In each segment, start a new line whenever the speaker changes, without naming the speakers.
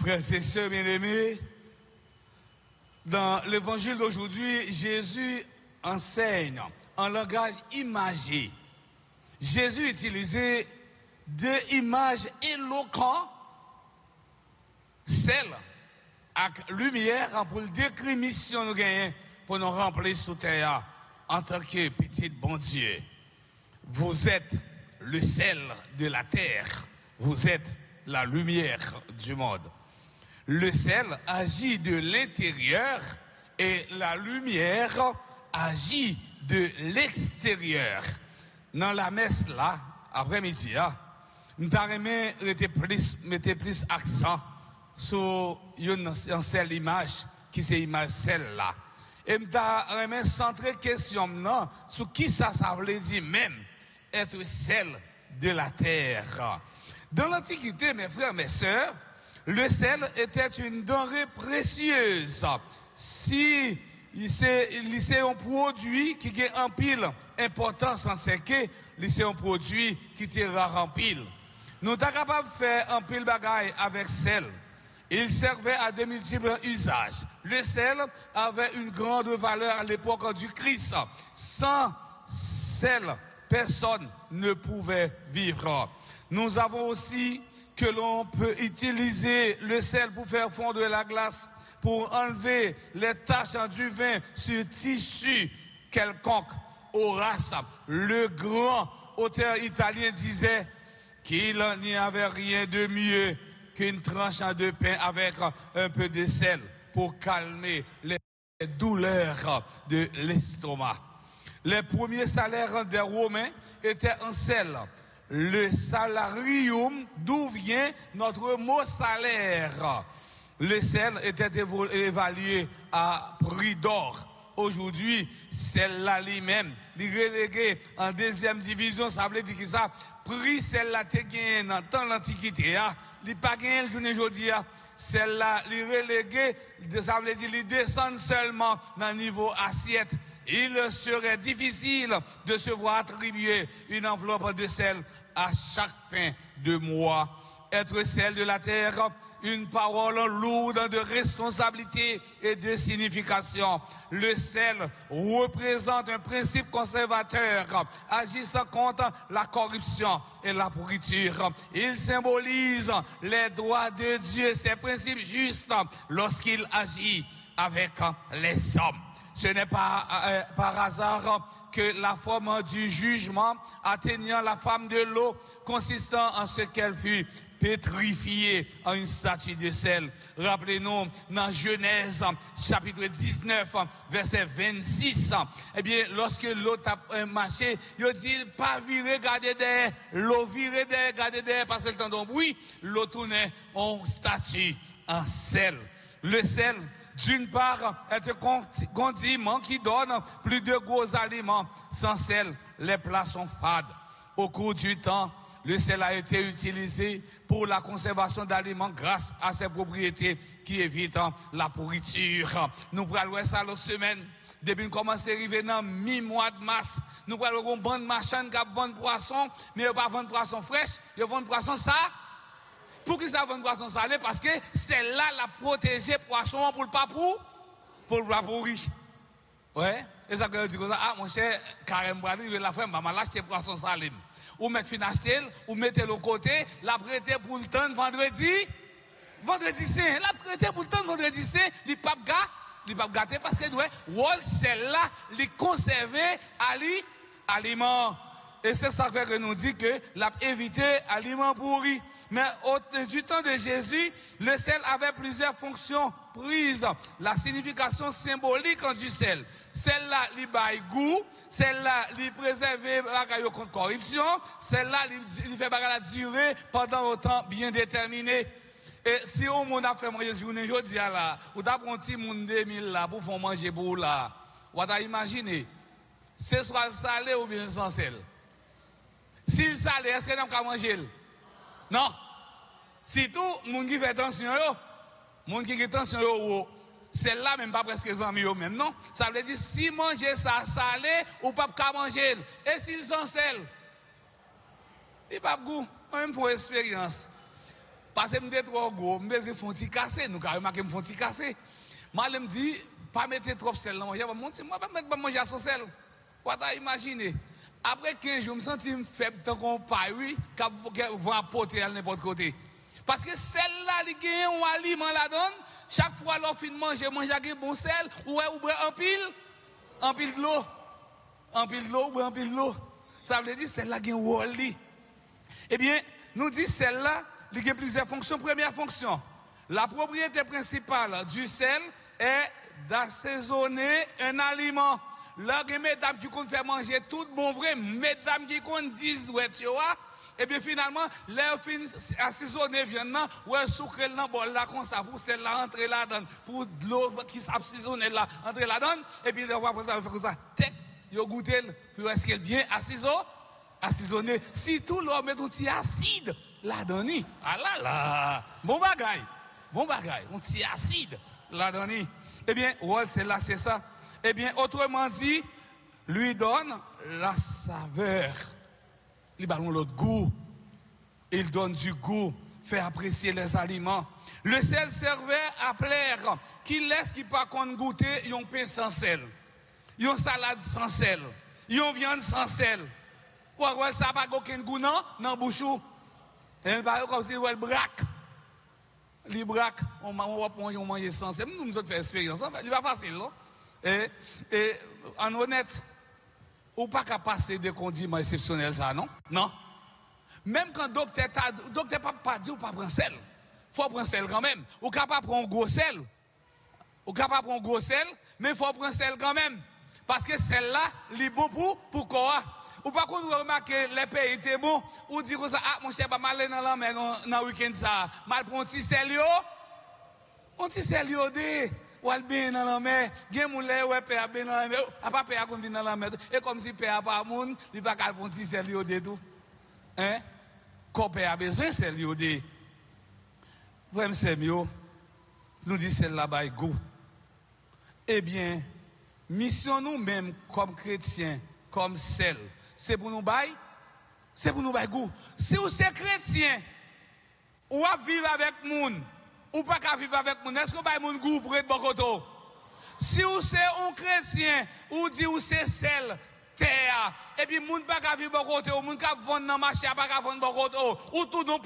Frères et sœurs bien-aimés, dans l'évangile d'aujourd'hui, Jésus enseigne en langage imagé. Jésus utilisait deux images éloquentes, celle avec lumière pour décrire mission nous gagnons pour nous remplir sous terre en tant que petit bon Dieu. Vous êtes le sel de la terre, vous êtes la lumière du monde. Le sel agit de l'intérieur et la lumière agit de l'extérieur. Dans la messe là, après-midi, nous mettre plus accent sur une seule image, qui c'est l'image celle-là. Et nous avons centré question sur qui ça veut dire même être sel de la terre. Dans l'Antiquité, mes frères, mes sœurs, le sel était une denrée précieuse. Si c'est un produit qui a un pile importance en ce que c'est un produit qui est rare en pile. Nous sommes capables de faire un pile bagaille avec sel. Il servait à de multiples usages. Le sel avait une grande valeur à l'époque du Christ. Sans sel, personne ne pouvait vivre. Nous avons aussi que l'on peut utiliser le sel pour faire fondre la glace, pour enlever les taches du vin sur tissu quelconque. Horace, le grand auteur italien, disait qu'il n'y avait rien de mieux qu'une tranche de pain avec un peu de sel pour calmer les douleurs de l'estomac. Les premiers salaires des Romains étaient en sel. Le salarium, d'où vient notre mot salaire. Le sel était évalué à prix d'or. Aujourd'hui, celle-là lui-même, il est relégué en deuxième division, ça veut dire que ça, prix celle-là te gagne dans temps l'Antiquité, il n'est pas gagné le jour d'aujourd'hui, celle-là, il est relégué, ça veut dire qu'il descend seulement dans le niveau assiette. Il serait difficile de se voir attribuer une enveloppe de sel à chaque fin de mois. Être sel de la terre, une parole lourde de responsabilité et de signification. Le sel représente un principe conservateur, agissant contre la corruption et la pourriture. Il symbolise les droits de Dieu, ses principes justes lorsqu'il agit avec les hommes. Ce n'est pas par hasard que la forme du jugement atteignant la femme de l'eau, consistant en ce qu'elle fut pétrifiée en une statue de sel. Rappelez-nous, dans Genèse, chapitre 19, verset 26, eh bien, lorsque l'eau a marché, il dit, pas virer, garder derrière, l'eau virer derrière, garder derrière, parce que le temps d'un bruit, l'eau tournait en statue, en sel. Le sel, d'une part, est un condiment qui donne plus de gros aliments. Sans sel, les plats sont fades. Au cours du temps, le sel a été utilisé pour la conservation d'aliments grâce à ses propriétés qui évitent la pourriture. Nous pourrons voir ça l'autre semaine. Depuis nous commençons à arriver dans mi-mois de mars, nous pourrons voir une bande machin qui vend poisson, mais ils ne vend pas poisson fraîche, ils vendent poisson ça. Pour qu'ils savent vendre poisson salé, parce que celle-là la protéger poisson pour le pas pourrir. Ouais. Et ça que je dis comme ça, ah mon cher, carrément, la frère, maman lâcher poisson salé. Ou mettre fin acheter, ou mettez le côté, la prêter pour le temps vendredi saint. La prêter pour le temps vendredi saint, il pas gâté parce que ouais, celle-là, il conserver aliment. Et c'est ça que nous dit que l'a éviter aliment pourri. Mais du temps de Jésus, le sel avait plusieurs fonctions prises. La signification symbolique du sel. Celle-là, il baille goût. Celle-là, il préserve la contre corruption. Celle-là, il fait la durée pendant un temps bien déterminé. Et si on a fait manger journée aujourd'hui là, ou t'as pris un petit monde 2000 là pour faire manger pour là, ou t'as imaginé, c'est soit salé ou bien sans sel. S'il salé, est-ce que nous pouvons manger? Non. Si tout le monde qui fait attention, le monde qui fait attention, celle-là même pas presque les amis même, non? Ça veut dire, si manger ça salé, ou pas manger. Et s'ils sont sel, il n'y a pas de goût. Moi-même, pour expérience. Parce que je suis trop gros, je me font casser, nous avons remarqué me font casser. Moi je me dis pas mettre trop de sel dans manger, moi pas mettre manger sans sel. Quoi t'as imaginé? Après 15 jours, je me sens faible tant qu'on paille, oui, qu'on va apporter à n'importe côté. Parce que celle-là, il y a un aliment la donne, chaque fois l'on finit manger avec un bon sel, ou un pile de l'eau. Un pile de l'eau, ou un pile de l'eau. Ça veut dire celle-là qui est un rôle. Eh bien, nous disons celle-là, il y a plusieurs fonctions. Première fonction, la propriété principale du sel est d'assaisonner un aliment. Là, il y a mesdames qui comptent faire manger tout bon vrai, mesdames qui comptent 10 douettes, et bien finalement, leur fin assaisonner viande, ou un sucre dans bol là comme ça pour celle-là entrer là-dedans, pour de l'eau qui s'assaisonne là entrer là-dedans, et puis on va faire comme ça, tech, yo goûter, puis est-ce qu'elle bien assaisonner. Si tout l'eau met un petit acide là-dedans, ah là là, bon bagaille, un petit acide là-dedans. Eh bien, ouais, c'est là, c'est ça. Eh bien, autrement dit, lui donne la saveur. Il donne l'autre goût. Il donne du goût, fait apprécier les aliments. Le sel servait à plaire. Qui laisse qui pas qu'on goûter, ils ont pain sans sel. Ils ont salade sans sel. Ils ont viande sans sel. Ouais, ça n'a pas aucun goût, non, bouchou. Et pas comme si elle braque. Les braques, on mange sans sel. Nous faisons expérience. Il va facile, non? Et en honnête, ou pas qu'à passer des condiments exceptionnels, ça, non? Non. Même quand le docteur pas dit ou pas prendre sel. Faut prendre sel quand même. Ou capable prendre gros sel. Mais il faut prendre sel quand même. Parce que celle-là, il est bon pour quoi? Ou pas qu'on remarque les pays étaient bons, ou dire ça, ah, mon cher, pas mal dans la mer, dans le week-end, ça. Mal pour un petit sel, ou al bien dans la mer, gen moun lè ouais père bien dans la mer, a pas père qu'on vient dans la mer, et comme si père pas moun, il pas cal pour petit sel de tout. Hein? Quand père a besoin sel de. Vraiment c'est mieux. Nous dit celle là bas goût. Eh bien, mission nous même comme chrétiens, comme sel, c'est pour nous bail goût. Si vous êtes chrétien, ou à vivre avec moun, ou pas qu'à vivre avec moun, est-ce que vous avez moun goût pour être bon côté? Si vous êtes un chrétien, ou dit ou c'est sel, terre, et puis moun pas qu'à vivre bon côté, ou moun qu'à vendre dans marché, pas qu'à vendre bon côté, ou tout nous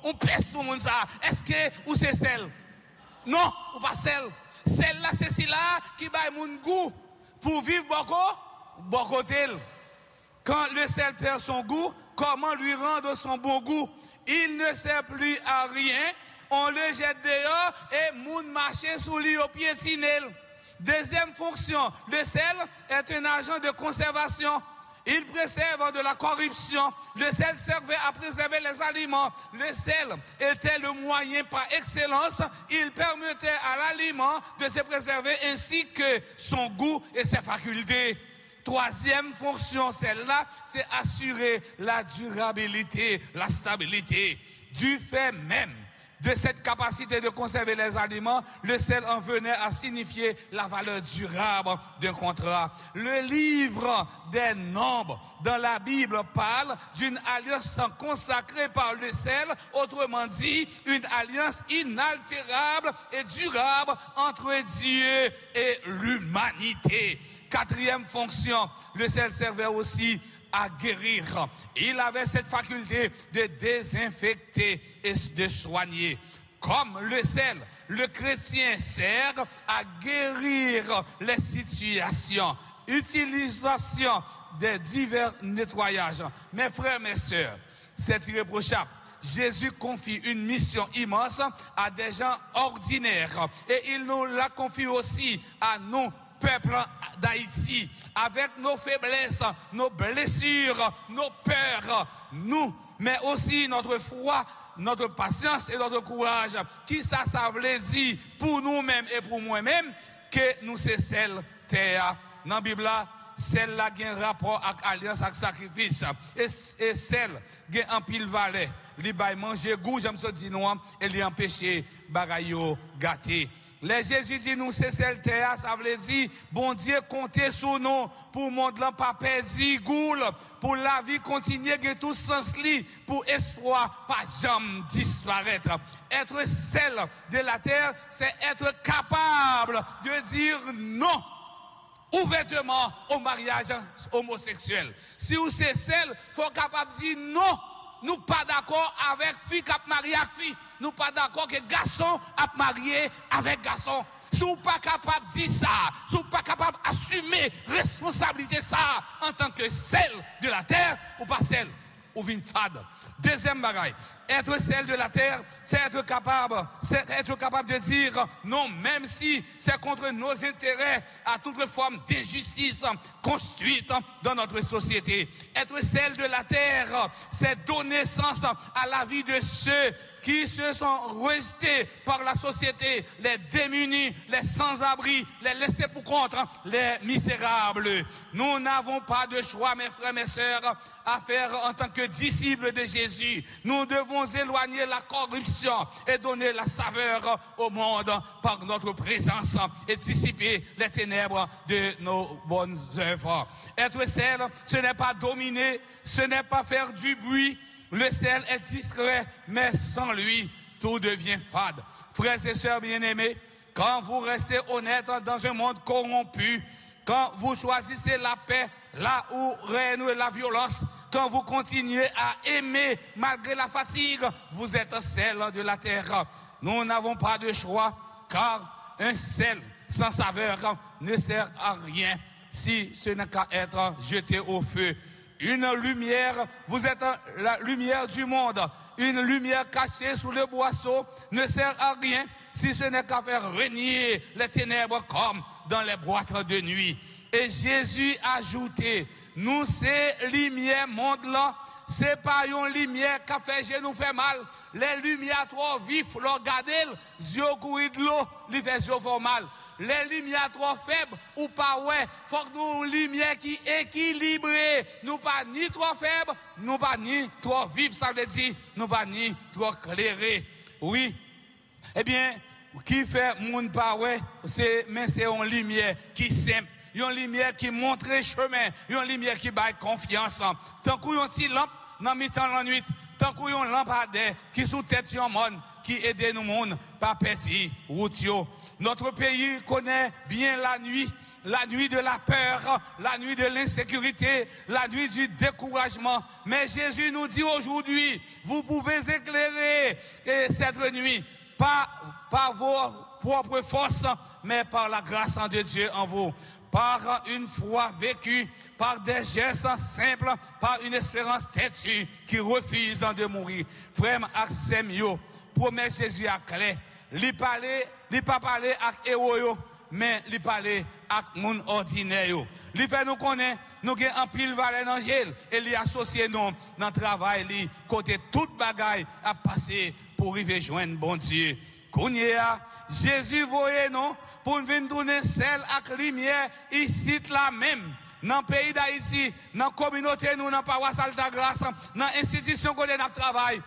on pèse sur moun ça. Est-ce que ou c'est sel? Non, ou pas sel. Sel là c'est si là qui baille moun goût pour vivre bon côté. Quand le sel perd son goût, comment lui rendre son bon goût? Il ne sert plus à rien. On le jette dehors et moun marche sous lui au piétinel. Deuxième fonction, le sel est un agent de conservation. Il préserve de la corruption. Le sel servait à préserver les aliments. Le sel était le moyen par excellence. Il permettait à l'aliment de se préserver ainsi que son goût et ses facultés. Troisième fonction, celle-là, c'est assurer la durabilité, la stabilité. Du fait même de cette capacité de conserver les aliments, le sel en venait à signifier la valeur durable d'un contrat. Le livre des Nombres dans la Bible parle d'une alliance consacrée par le sel, autrement dit, une alliance inaltérable et durable entre Dieu et l'humanité. Quatrième fonction, le sel servait aussi à guérir. Il avait cette faculté de désinfecter et de soigner. Comme le sel, le chrétien sert à guérir les situations. Utilisation des divers nettoyages. Mes frères, mes sœurs, c'est irréprochable. Jésus confie une mission immense à des gens ordinaires. Et il nous la confie aussi à nous, peuple d'Haïti, avec nos faiblesses, nos blessures, nos peurs, nous, mais aussi notre foi, notre patience et notre courage. Qui ça veut dire pour nous-mêmes et pour moi-même que nous c'est celle terre. Dans la Bible, celle-là qui a un rapport avec alliance, avec sacrifice. Et celle qui a un pile valet. Il va manger goût, j'aime ça dire non, et il empêche bagayo gâté. Les Jésus dit nous c'est celle terre, ça veut dire bon Dieu comptez sur nous pour monde là pas perdu goule, pour la vie continuer que tout sens li, pour espoir pas jamais disparaître. Être celle de la terre, c'est être capable de dire non ouvertement au mariage homosexuel. Si vous c'est celle, faut capable de dire non. Nous pas d'accord avec fille qui a marié avec fille. Nous pas d'accord que garçon a marié avec garçon. Si vous pas capable de dire ça, si vous pas capable d'assumer responsabilité ça en tant que celle de la terre ou pas celle ou vin fade. Deuxième bagaille, être celle de la terre, c'est être capable de dire non, même si c'est contre nos intérêts à toute forme d'injustice construite dans notre société. Être celle de la terre, c'est donner sens à la vie de ceux qui se sont rejetés par la société, les démunis, les sans-abri, les laissés pour compte, les misérables. Nous n'avons pas de choix, mes frères, mes sœurs, à faire en tant que disciples de Jésus. Nous devons éloigner la corruption et donner la saveur au monde par notre présence et dissiper les ténèbres de nos bonnes œuvres. Être seul, ce n'est pas dominer, ce n'est pas faire du bruit. Le sel est discret, mais sans lui, tout devient fade. Frères et sœurs bien-aimés, quand vous restez honnêtes dans un monde corrompu, quand vous choisissez la paix, là où règne la violence, quand vous continuez à aimer malgré la fatigue, vous êtes sel de la terre. Nous n'avons pas de choix, car un sel sans saveur ne sert à rien si ce n'est qu'à être jeté au feu. Une lumière, vous êtes la lumière du monde. Une lumière cachée sous le boisseau ne sert à rien si ce n'est qu'à faire régner les ténèbres comme dans les boîtes de nuit. Et Jésus a ajouté, nous c'est lumière monde là, c'est pas une lumière qui fait nous fait mal. Les lumières trop vives, l'on regarde, yeux courir de l'eau, les fait yeux mal. Les lumières trop faibles ou pas ouais, faut que nous une lumière qui équilibrée, nous pas ni trop faible, nous pas ni trop vive, ça veut dire nous pas ni trop clairé. Oui. Eh bien, qui fait moun pas ouais, c'est une lumière qui simple. Une lumière qui montre le chemin, une lumière qui baille confiance. Tant qu'on yon ti lampe dans mi-temps la nuit, tant qu'on yon lampadaire qui sous tête yon monde, qui aide nous monde pas petit route yo. Notre pays connaît bien la nuit de la peur, la nuit de l'insécurité, la nuit du découragement. Mais Jésus nous dit aujourd'hui, vous pouvez éclairer cette nuit, pas par vos propres forces, mais par la grâce de Dieu en vous. Par une foi vécue, par des gestes simples, par une espérance têtue qui refuse de mourir. Frère Axem yo, promet Jésus à clé. Li pas parler avec héros, mais li parler avec moun ordinaire yo. Li fait nous connaître, nous gen en pile valeur dans Jésus et li associer nous dans travail li côté toute bagaille à passer pour arriver joindre bon Dieu. Kounia, Jésus voyait non pour venir donner celle avec lumière ici là même dans le pays d'Haïti, dans la communauté nous dans paroisse Alta Grâce, dans l'institution côté nous travail,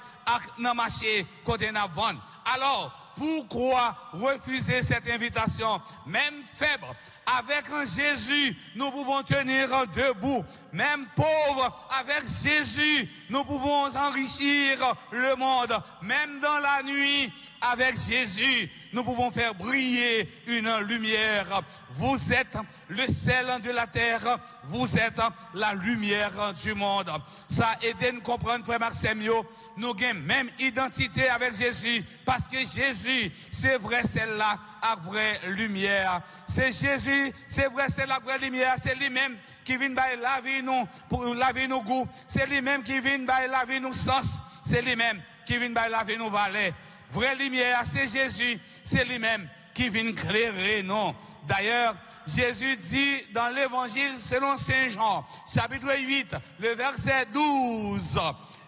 dans le marché côté nous vendre. Alors pourquoi refuser cette invitation? Même faible, avec un Jésus, nous pouvons tenir debout. Même pauvre, avec Jésus, nous pouvons enrichir le monde. Même dans la nuit, avec Jésus, nous pouvons faire briller une lumière. Vous êtes le sel de la terre, vous êtes la lumière du monde. Ça aide à nous comprendre, frère Maximio, nous avons même identité avec Jésus, parce que Jésus, c'est vrai celle-là, la vraie lumière. C'est Jésus, c'est vrai c'est la vraie lumière, c'est lui-même qui vient by la vie nous, pour laver nos goûts. C'est lui-même qui vient by la vie nous sens, c'est lui-même qui vient by la vie nous valets. Vraie lumière, c'est Jésus, c'est lui-même qui vient éclairer nous. D'ailleurs, Jésus dit dans l'évangile selon Saint Jean, chapitre 8, le verset 12,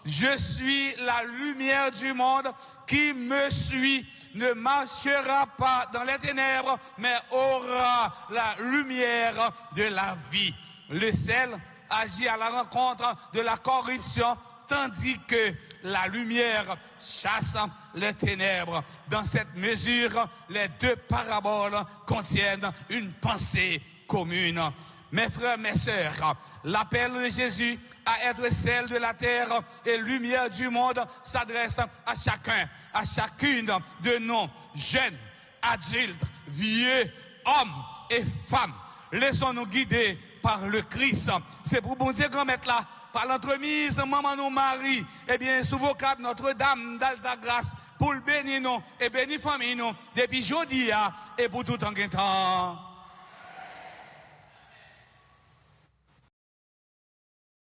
je suis la lumière du monde, qui me suit ne marchera pas dans les ténèbres, mais aura la lumière de la vie. Le sel agit à la rencontre de la corruption, tandis que la lumière chasse les ténèbres. Dans cette mesure, les deux paraboles contiennent une pensée commune. Mes frères, mes sœurs, l'appel de Jésus à être celle de la terre et lumière du monde s'adresse à chacun, à chacune de nos jeunes, adultes, vieux, hommes et femmes. Laissons-nous guider par le Christ. C'est pour bon Dieu qu'on mette là, par l'entremise, maman nous Marie, et bien, sous vocable Notre-Dame d'Alta Grâce, pour le bénir nous, et bénir famille nous, depuis jeudi, et pour tout en temps.